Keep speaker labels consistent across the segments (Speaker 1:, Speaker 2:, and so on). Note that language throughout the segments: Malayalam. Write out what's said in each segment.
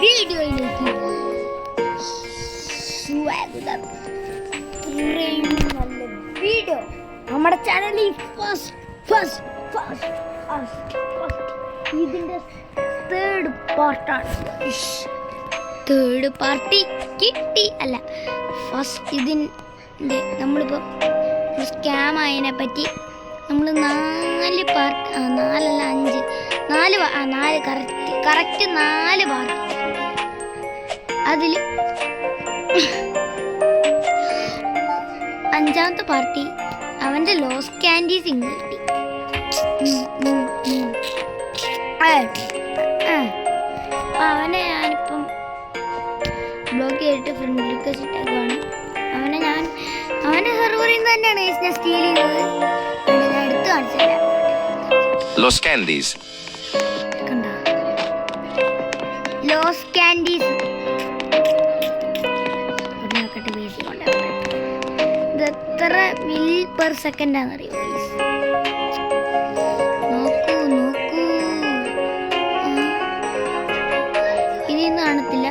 Speaker 1: വീഡിയോയിലേക്ക് സ്വാഗതം. ഇത്രയും നല്ല വീഡിയോ നമ്മുടെ ചാനലിൽ ഇതിന്റെ തേർഡ് പാർട്ടാണ്. തേർഡ് പാർട്ടി കിട്ടി അല്ല, ഫസ്റ്റ് ഇതിൻ്റെ നമ്മളിപ്പോൾ സ്കാം ആയതിനെ പറ്റി നമ്മൾ 4 പാർട്ട്, 4 അല്ല 5, 4 കറക്റ്റ് 4 പാർട്ട്. അതിൽ 5ാമത്തെ പാർട്ടി അവൻ്റെ ലോസ് ക്യാൻഡീസ് ഇങ്ങ് കിട്ടി. അവനെ ഞാനിപ്പം ബ്ലോക്ക് ചെയ്തിട്ട് ഫ്രണ്ട് റിക്വസ്റ്റ് ഇട്ടേക്കുവാണ്. അവൻ്റെ സെർവറിൽ നിന്ന് തന്നെയാണ് ഞാൻ സ്റ്റീൽ ചെയ്തത്. ഞാൻ എടുത്ത് കാണിച്ചു തരാം.
Speaker 2: ലോസ് ക്യാൻഡീസ്
Speaker 1: കണ്ടോ, ലോസ് ക്യാൻഡീസ് നോക്കട്ടെ. ബേസിക് കൊണ്ട് ഇത് എത്ര mil/s ആണെന്നറിയോ? നോക്കൂ ഇനിയൊന്നും കാണത്തില്ല.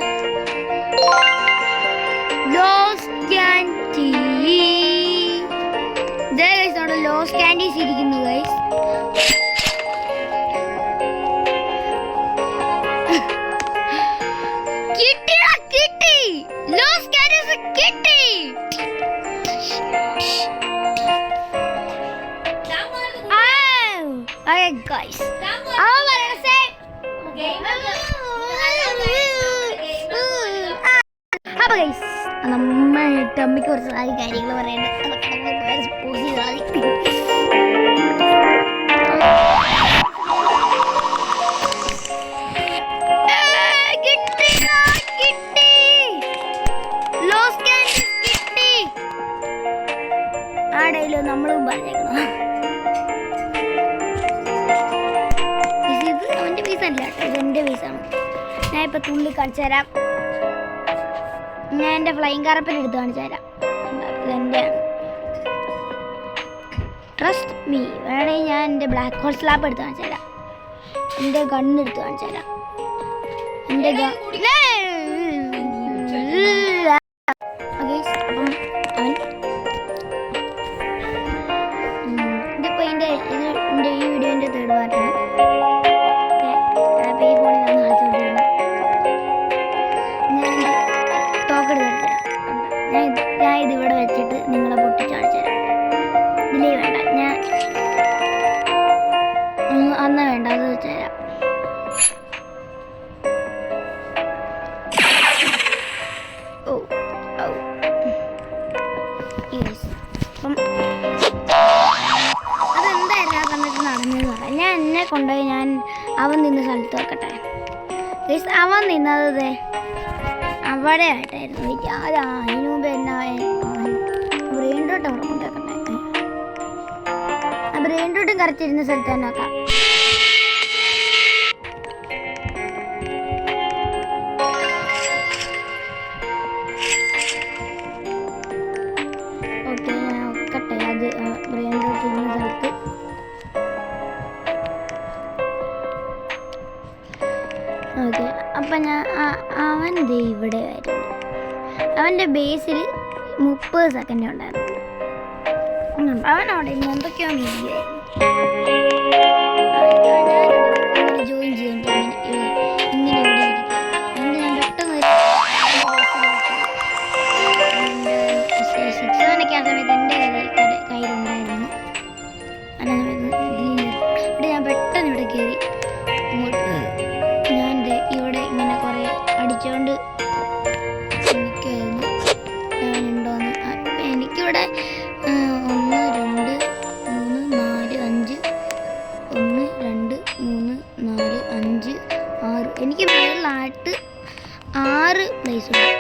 Speaker 1: ലോസ് ക്യാൻഡി ഇതേ ഗൈസ് അവിടെ ലോസ് ക്യാൻഡീസ് ഇരിക്കുന്നു ഗൈസ്. കിട്ടി ലോസ് ക്യാൻഡീസ് കിട്ടി. ഗൈസ് അപ്പൊ ഗൈസ് നമ്മൾ ടമ്മിക്ക് കുറച്ച് കാര്യങ്ങൾ പറയേണ്ടത് ആടയിലോ നമ്മളും പറഞ്ഞേക്കണം. ഇത് അവൻ്റെ പീസല്ല കേട്ടോ, ഇത് എൻ്റെ പീസാണ്. ഞാൻ ഇപ്പം തുള്ളി കാണിച്ചു തരാം. ഞാൻ എൻ്റെ ഫ്ലൈങ് കാർപ്പൻ എടുത്ത് കാണിച്ചു തരാം. ഇതെൻ്റെയാണ്, ട്രസ്റ്റ് മീ. വേണമെങ്കിൽ ഞാൻ എൻ്റെ ബ്ലാക്ക് ഹോൾ സ്ലാബ് എടുത്ത് കാണിച്ചു തരാം. എൻ്റെ ഗണ്ണ് എടുത്ത് കാണിച്ചു തരാം. എൻ്റെ അപ്പം അവൻ ഇതിപ്പോൾ എൻ്റെ ഈ വീഡിയോൻ്റെ തേർഡ് പാർട്ടാണ്. ഈ ഫോണിൽ നിന്ന് കളിച്ചുകൊണ്ടിരുന്നു. ഞാൻ തോക്കെടുത്ത് തരാം. ഞാൻ ഇതിവിടെ വെച്ചിട്ട് നിങ്ങളെ പൊട്ടിച്ച് കാണിച്ചു തരാം. ഇതിലേ വേണ്ട, ഞാൻ അന്ന് വേണ്ട, അത് വെച്ച് തരാം. അപ്പം അതെന്തായിരുന്നു ആ സമയത്ത് നടന്നതെന്ന് പറയാം. ഞാൻ എന്നെ കൊണ്ടുപോയി അവൻ നിന്ന സ്ഥലത്ത് വെക്കട്ടെ. അവൻ നിന്നത് അവിടെ ആയിട്ടായിരുന്നു. അതിനു മുമ്പ് തന്നെ ബ്രെയിൻ റൂട്ട് അവിടെ കൊണ്ടുവെക്കട്ടെ. ആ ബ്രെയിൻ റൂട്ടും കറച്ചിരുന്ന സ്ഥലത്ത് തന്നെ വെക്കാം. ഓക്കെ, ഞാൻ വെക്കട്ടെ അത് ബ്രെയിൻ റൂട്ട് ഇരുന്ന സ്ഥലത്ത്. ഓക്കെ, അപ്പം അവൻ ഇവിടെ വരുന്നു. അവൻ്റെ ബേസിൽ 30 സെക്കൻഡ് ഉണ്ടായിരുന്നു. അവൻ അവിടെ എന്തൊക്കെയോ വീഡിയോ ജോയിൻ ചെയ്യുന്നുണ്ട്. ഇങ്ങനെ ഇവിടെ ഇരിക്കും. ഞാൻ പെട്ടെന്ന് 6-7 ആ സമയത്ത് എൻ്റെ കയ്യിലുണ്ടായിരുന്നു. ആ സമയത്ത് ഇവിടെ ഞാൻ പെട്ടെന്ന് ഇവിടെ കയറി ഞാൻ ഇവിടെ ഇങ്ങനെ കുറേ അടിച്ചുകൊണ്ട് നിൽക്കുമായിരുന്നു. ഞാനുണ്ടോയെന്ന് എനിക്കിവിടെ 1 2 3 4 5 1 2 3 4 5 6 എനിക്ക് മേളിലായിട്ട് 6 പ്ലേസ് ഉണ്ട്.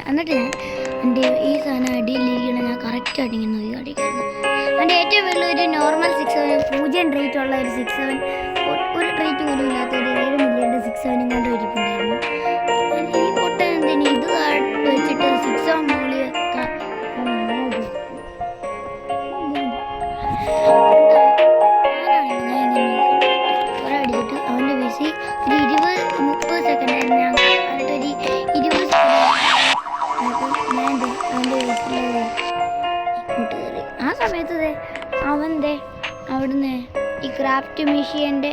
Speaker 1: എന്നിട്ട് ഞാൻ എൻ്റെ ഈ സാധനം അടിയിലിരിക്കണം. ഞാൻ കറക്റ്റായിട്ട് ഇങ്ങനെ നോക്കി അടിക്കുന്നു. എൻ്റെ ഏറ്റവും വലിയ ഒരു നോർമൽ 6-7 0 റേറ്റ് ഉള്ള ഒരു 6-7, ഒരു റേറ്റ് പോലും ഇല്ലാത്ത ഒരു 7 മില്യൻ്റെ 6-7 കണ്ട് ഇരിപ്പുണ്ടായിരുന്നു. ഈ പൊട്ടൻ എന്തിന് ഇത് വെച്ചിട്ട് 6-7 മോളി വെക്കാം. എന്നിട്ട് അവൻ്റെ അവിടുന്ന് ഈ ക്രാഫ്റ്റ് മെഷീൻ്റെ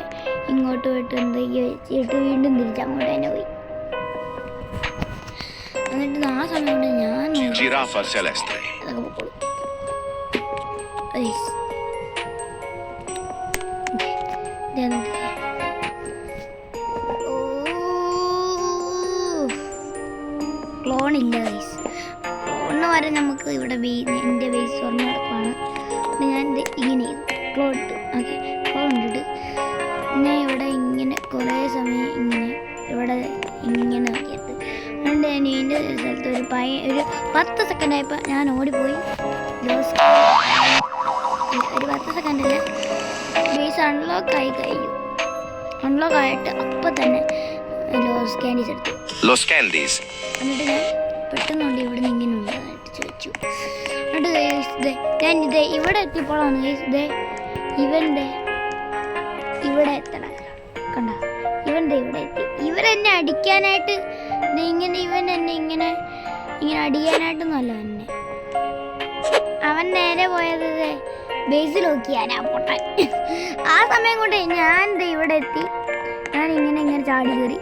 Speaker 1: ഇങ്ങോട്ട് പോയിട്ട് എന്തൊക്കെയോ വെച്ചിട്ട് വീണ്ടും തിരിച്ചങ്ങോട്ട് തന്നെ പോയി. എന്നിട്ട് ആ സമയം കൊണ്ട് ഞാൻ
Speaker 2: Giraffa celeste.
Speaker 1: അതൊക്കെ പൊക്കോളൂ. ക്ലോണില്ല ഗൈസ്. ക്ലോണ് വരെ നമുക്ക് ഇവിടെ എൻ്റെ ബേസ് തുറന്ന് നടപ്പാണ്. ഞാൻ ഇങ്ങനെ ചെയ്തു ക്ലോൺ ഇട്ടു. ഓക്കെ, ക്ലോൺ ഇട്ടിട്ട് ഞാൻ ഇവിടെ ഇങ്ങനെ കുറേ സമയം ഇങ്ങനെ ഇവിടെ ഇങ്ങനെ നോക്കിയിട്ട് അതുകൊണ്ട് ഞാൻ ഇതിൻ്റെ സ്ഥലത്ത് ഒരു 10 സെക്കൻഡ് ആയപ്പോൾ ഞാൻ ഓടിപ്പോയി ഒരു 10 സെക്കൻഡിൽ ബേസ് അൺലോക്ക് ആയി കഴിഞ്ഞു. അൺലോക്ക് ആയിട്ട് അപ്പം തന്നെ ലോസ് ക്യാൻഡീസ് എടുത്തു.
Speaker 2: Los candies.
Speaker 1: എന്നിട്ട് ഞാൻ പെട്ടെന്നുണ്ട് ഇവിടെ നിന്ന് ഇങ്ങനെ ഉണ്ടായിട്ട് ചോദിച്ചു. എന്നിട്ട് ഞാൻ ഇവിടെ എത്തിയപ്പോഴാണ് ഇവൻ്റെ ഇവിടെ എത്തണം. കണ്ട, ഇവൻ്റെ ഇവിടെ എത്തി. ഇവരെന്നെ അടിക്കാനായിട്ട് ഇവൻ എന്നെ ഇങ്ങനെ അടിക്കാനായിട്ടൊന്നുമല്ല എന്നെ. അവൻ നേരെ പോയത് ബേസിൽ നോക്കിയാനാ പൊട്ടാൻ. ആ സമയം കൊണ്ട് ഞാൻ ഇവിടെ എത്തി. ഞാൻ ഇങ്ങനെ ചാടി കയറി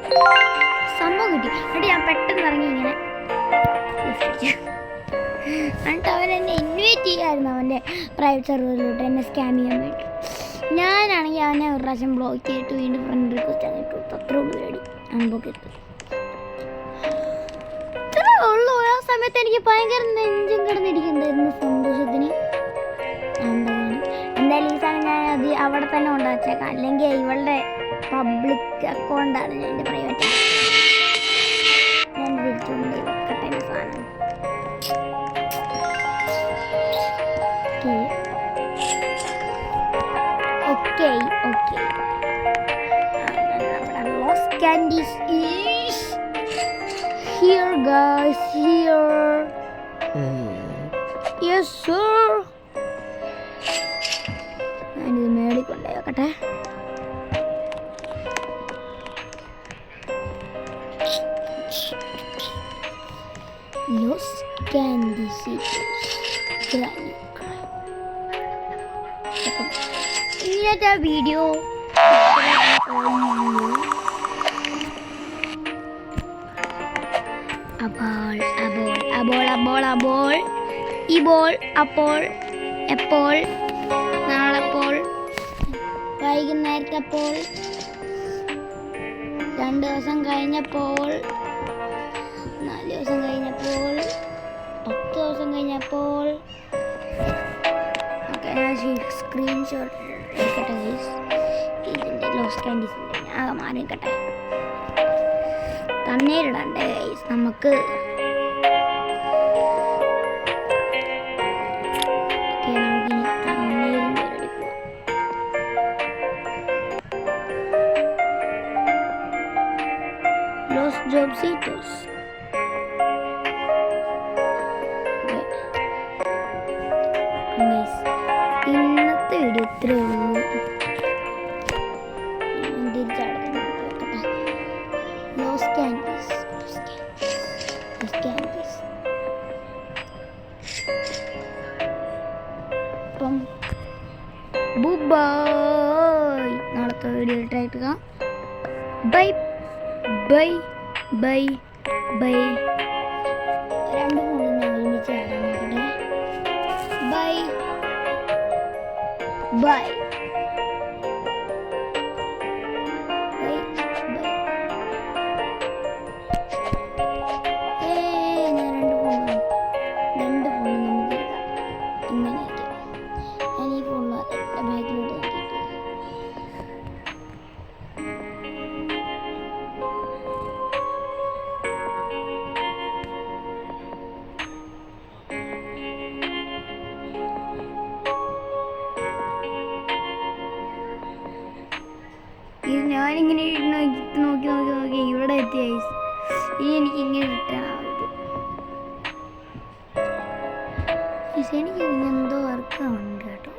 Speaker 1: സംഭവം കിട്ടി. എന്നിട്ട് ഞാൻ പെട്ടെന്ന് ഇറങ്ങി ഇങ്ങനെ എന്നിട്ട് അവൻ എന്നെ ഇൻവൈറ്റ് ചെയ്യായിരുന്നു അവൻ്റെ പ്രൈവറ്റ് സെർവറിലോട്ട് എന്നെ സ്കാം ചെയ്യാൻ വേണ്ടി. ഞാനാണെങ്കിൽ അവനെ ഒരു പ്രാവശ്യം ബ്ലോക്ക് ചെയ്തിട്ട് വീണ്ടും ഫ്രണ്ട് റിക്വസ്റ്റ് ആയിട്ട് അത്ര ഉള്ളൂ പരിപാടി. അൺബ്ലോക്ക് ചെയ്തിട്ട് ഇത്രേ ഉള്ളൂ. ആ സമയത്ത് എനിക്ക് ഭയങ്കര നെഞ്ചും കിടന്നിരിക്കുന്നുണ്ടായിരുന്നു സന്തോഷത്തിന്. എന്തായാലും ഈ സാധനം ഞാൻ അവിടെ തന്നെ കൊണ്ടുവച്ചേക്കാം. അല്ലെങ്കിൽ ഇവളുടെ പബ്ലിക് അക്കൗണ്ടാണ് ഞാൻ എൻ്റെ പ്രൈവറ്റ്. ഞാൻ തിരിച്ചുകൊണ്ട് വെക്കട്ടെ എൻ്റെ സാധനം. Okay loss candies is here guys, here. Yes sir. ഞാനിത് മേളിൽ കൊണ്ടുപോയി വെക്കട്ടെ. Los Candicitos. ഇങ്ങനത്തെ വീഡിയോ അപ്പോൾ ഈ ബോൾ അപ്പോൾ എപ്പോൾ നാളെപ്പോൾ വൈകുന്നേരത്തപ്പോൾ 2 ദിവസം കഴിഞ്ഞപ്പോൾ 4 ദിവസം കഴിഞ്ഞപ്പോൾ 10 ദിവസം കഴിഞ്ഞപ്പോൾ ഓക്കെ. ഞാൻ സ്ക്രീൻഷോട്ട് എടുക്കട്ടെ ഗൈസ്. ഇതിൻ്റെ ലോസ് ക്യാൻഡീസിൻ്റെ ഞാൻ മാറിക്കട്ടെ. തണ്ണീരിടണ്ടേ ഗൈസ് നമുക്ക്. നമുക്കിനി തണ്ണീരിൻ്റെ പരിപാടി പോവാം. ലോസ് ജോബ്സിറ്റോസ്. ഇന്നത്തെ വീഡിയോ ഇത്രേ ഉള്ളൂ. ലോസ് ക്യാൻഡീസ് അപ്പം ബൈ. നാളത്തെ വീഡിയോ ആയിട്ട് കാണാം. Bye bye bye bye. 2 മൂന്ന് ഒരുമിച്ച് കാണാൻ നോക്കട്ടെ. Bye bye bye bye. ഞാൻ 2 ഫോൺ നമുക്ക് ഇങ്ങനെയൊക്കെ. ഞാൻ ഈ ഫോണിൽ എൻ്റെ ബാഗിലോട്ട് നോക്കിയിട്ട് ഞാനിങ്ങനെ നോക്കി ഇവിടെ എത്തി. ഇനി എനിക്ക് ഇങ്ങനെ കിട്ടാനാവില്ല. എനിക്ക് എന്തോ വർക്കുണ്ട് കേട്ടോ.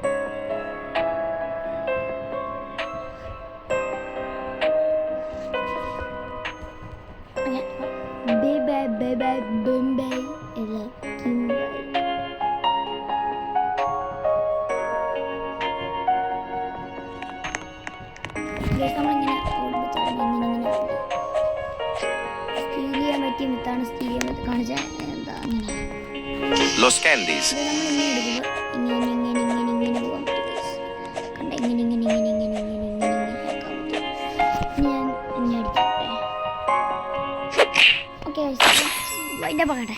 Speaker 1: ബൈ വെച്ചാൽ എന്താ അങ്ങനെ
Speaker 2: Los candies.
Speaker 1: ഇത് നമ്മൾ ഇങ്ങനെ എടുക്കുമ്പോൾ ഇങ്ങനെ പോകാൻ പറ്റും guys. കണ്ട ഇങ്ങനെ ആക്കാൻ പറ്റും. ഇനി ഞാൻ ഇങ്ങനെ അടിക്കട്ടെ. Okay wind up ആക്കട്ടെ.